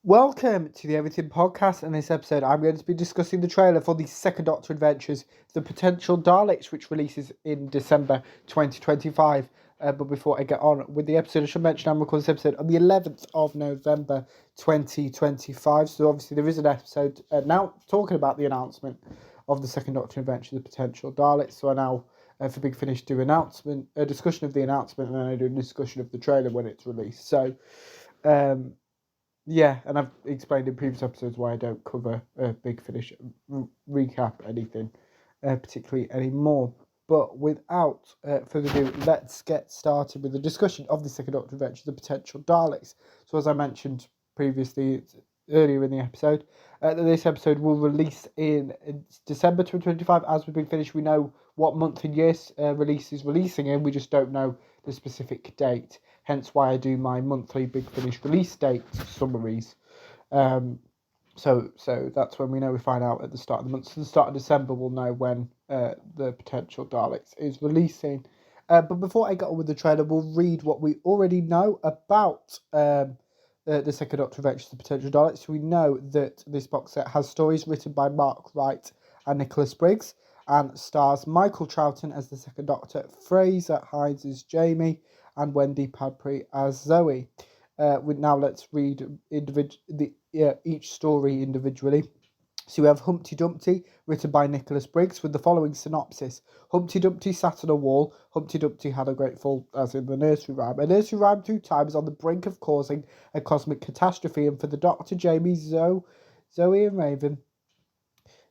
Welcome to the Everything Podcast. In this episode, I'm going to be discussing the trailer for the Second Doctor Adventures, The Potential Daleks, which releases in December 2025. But before I get on with the episode, I should mention I'm recording this episode on the 11th of November 2025. So obviously there is an episode now talking about the announcement of the Second Doctor Adventure, The Potential Daleks. So I now, for Big Finish, do a discussion of the announcement, and then I do a discussion of the trailer when it's released. So, yeah, and I've explained in previous episodes why I don't cover Big Finish recap anything particularly anymore. But without further ado, let's get started with the discussion of the Second Doctor Adventure, the potential Daleks. So as I mentioned previously, earlier in the episode, this episode will release in December 2025. As with Big Finish, we know what month and year release is releasing in, we just don't know the specific date. Hence why I do my monthly Big Finish release date summaries. So that's when we find out at the start of the month. So the start of December, we'll know when the potential Daleks is releasing. But before I get on with the trailer, we'll read what we already know about the Second Doctor Adventures, the Potential Daleks. So we know that this box set has stories written by Mark Wright and Nicholas Briggs, and stars Michael Troughton as the Second Doctor, Fraser Hines as Jamie, and Wendy Padbury as Zoe. Now let's read each story individually. So we have Humpty Dumpty, written by Nicholas Briggs, with the following synopsis. Humpty Dumpty sat on a wall. Humpty Dumpty had a great fall, as in the nursery rhyme. A nursery rhyme through time is on the brink of causing a cosmic catastrophe, and for the Doctor, Jamie, Zoe and Raven,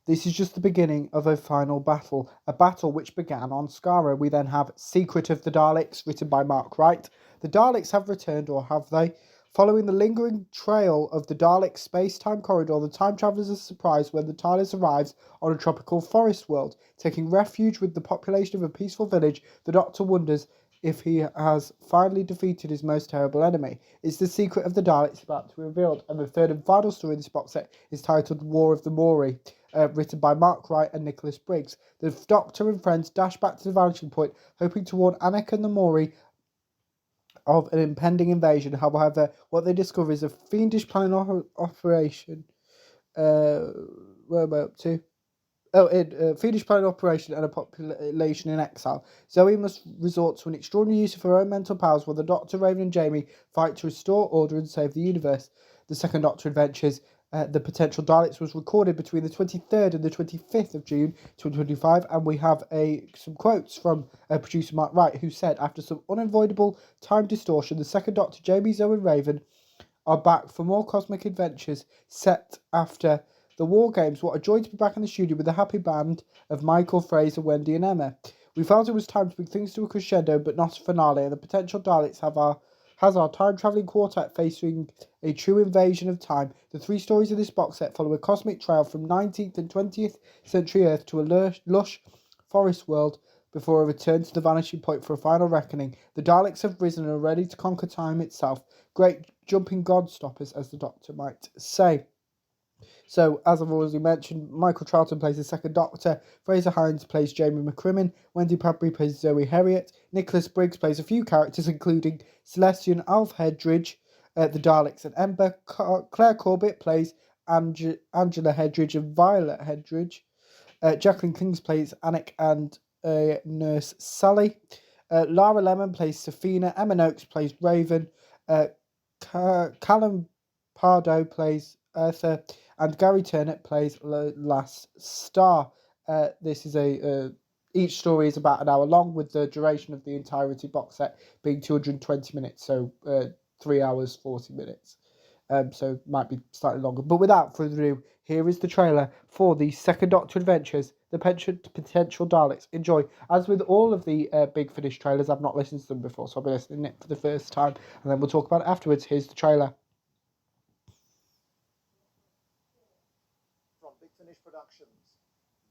this is just the beginning of a final battle, a battle which began on Skara. We then have Secret of the Daleks, written by Mark Wright. The Daleks have returned, or have they? Following the lingering trail of the Dalek space-time corridor, the time travellers are surprised when the TARDIS arrives on a tropical forest world. Taking refuge with the population of a peaceful village, the Doctor wonders if he has finally defeated his most terrible enemy. Is the secret of the Daleks about to be revealed? And the third and final story in this box set is titled War of the Maury, written by Mark Wright and Nicholas Briggs. The Doctor and friends dash back to the vanishing point, hoping to warn Anik and the Maury of an impending invasion. However, what they discover is a fiendish plan operation. Where am I up to? Fiendish plan operation and a population in exile. Zoe must resort to an extraordinary use of her own mental powers while the Doctor, Raven and Jamie fight to restore order and save the universe. The Second Doctor Adventures, The Potential Daleks, was recorded between the 23rd and the 25th of June 2025, and we have some quotes from producer Mark Wright, who said, after some unavoidable time distortion, the Second Doctor, Jamie, Zoe and Raven are back for more cosmic adventures set after the War Games. What a joy to be back in the studio with a happy band of Michael, Fraser, Wendy and Emma. We felt it was time to bring things to a crescendo, but not a finale, and the Potential Daleks has our time-travelling quartet facing a true invasion of time. The three stories of this box set follow a cosmic trail from 19th and 20th century Earth to a lush forest world before a return to the vanishing point for a final reckoning. The Daleks have risen and are ready to conquer time itself. Great jumping god stoppers, as the Doctor might say. So, as I've already mentioned, Michael Troughton plays the Second Doctor, Fraser Hines plays Jamie McCrimmon, Wendy Padbury plays Zoe Herriot, Nicholas Briggs plays a few characters including Celestian, Alf Hedridge, the Daleks and Ember, Claire Corbett plays Angela Hedridge and Violet Hedridge, Jacqueline Kings plays Anik and Nurse Sally, Lara Lemon plays Safina, Emma Noakes plays Raven, Callum Pardo plays Eartha, and Gary Turnip plays Last Star. This is each story is about an hour long, with the duration of the entirety box set being 220 minutes, so 3 hours 40 minutes. So it might be slightly longer. But without further ado, here is the trailer for the Second Doctor Adventures, The Potential Daleks. Enjoy. As with all of the Big Finish trailers, I've not listened to them before, so I'll be listening to it for the first time, and then we'll talk about it afterwards. Here's the trailer. From Big Finish Productions,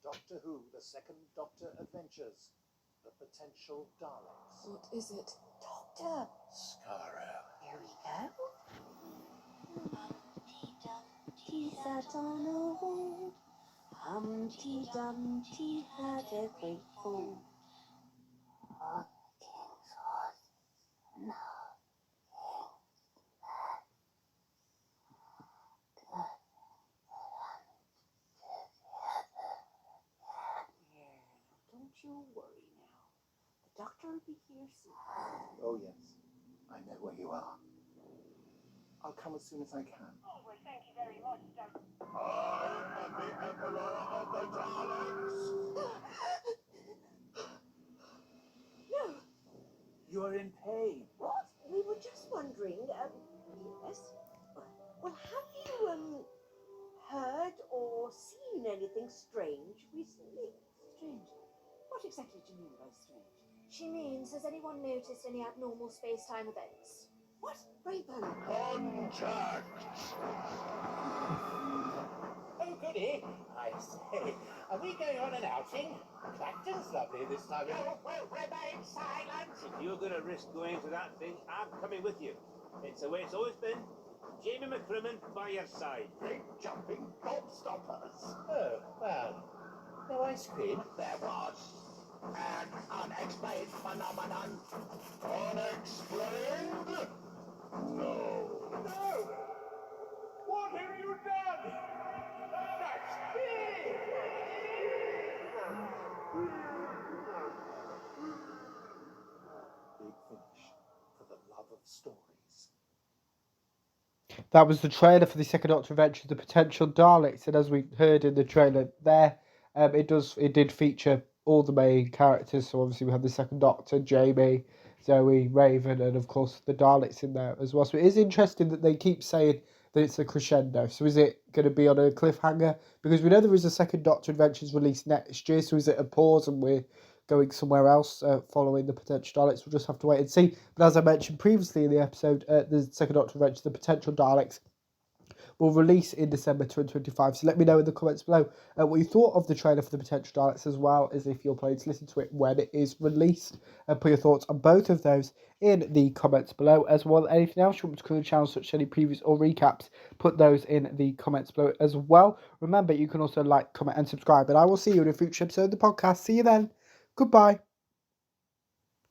Doctor Who, The Second Doctor Adventures, The Potential Daleks. What is it? Doctor! Skara. Here we go. Humpty Dumpty sat on a wall. Humpty Dumpty had a great fall. What king's horse? No. sure I'll be here soon. Oh, yes. I know where you are. I'll come as soon as I can. Oh, well, thank you very much, Doctor. I am the Emperor of the Daleks! No, You're in pain. what? We were just wondering, yes? Well, have you, heard or seen anything strange recently? Strange? What exactly do you mean by strange? She means, has anyone noticed any abnormal space-time events? What? Rayburn? Contact! Oh, goody. I say, are we going on an outing? Clacton's lovely this time. You will remain silent! If you're going to risk going to that thing, I'm coming with you. It's the way it's always been. Jamie McCrimmon by your side. Big jumping gobstoppers! Oh, well, no ice cream. There was an unexplained phenomenon. Unexplained? No. No! What have you done? That's big! Big finish for the love of stories. That was the trailer for the second Doctor Adventures, The Potential Daleks, and as we heard in the trailer there, it did feature all the main characters. So obviously we have the second Doctor, Jamie, Zoe, Raven, and of course the Daleks in there as well. So it is interesting that they keep saying that it's a crescendo. So is it going to be on a cliffhanger? Because we know there is a second Doctor Adventures released next year. So is it a pause and we're going somewhere else following the Potential Daleks? We'll just have to wait and see. But as I mentioned previously in the episode, the second Doctor Adventures, the Potential Daleks, will release in December 2025. So let me know in the comments below what you thought of the trailer for the Potential Daleks, as well as if you're planning to listen to it when it is released. And put your thoughts on both of those in the comments below. As well as anything else you want me to cover on the channel, such as any previews or recaps, put those in the comments below as well. Remember, you can also like, comment and subscribe. And I will see you in a future episode of the podcast. See you then. Goodbye.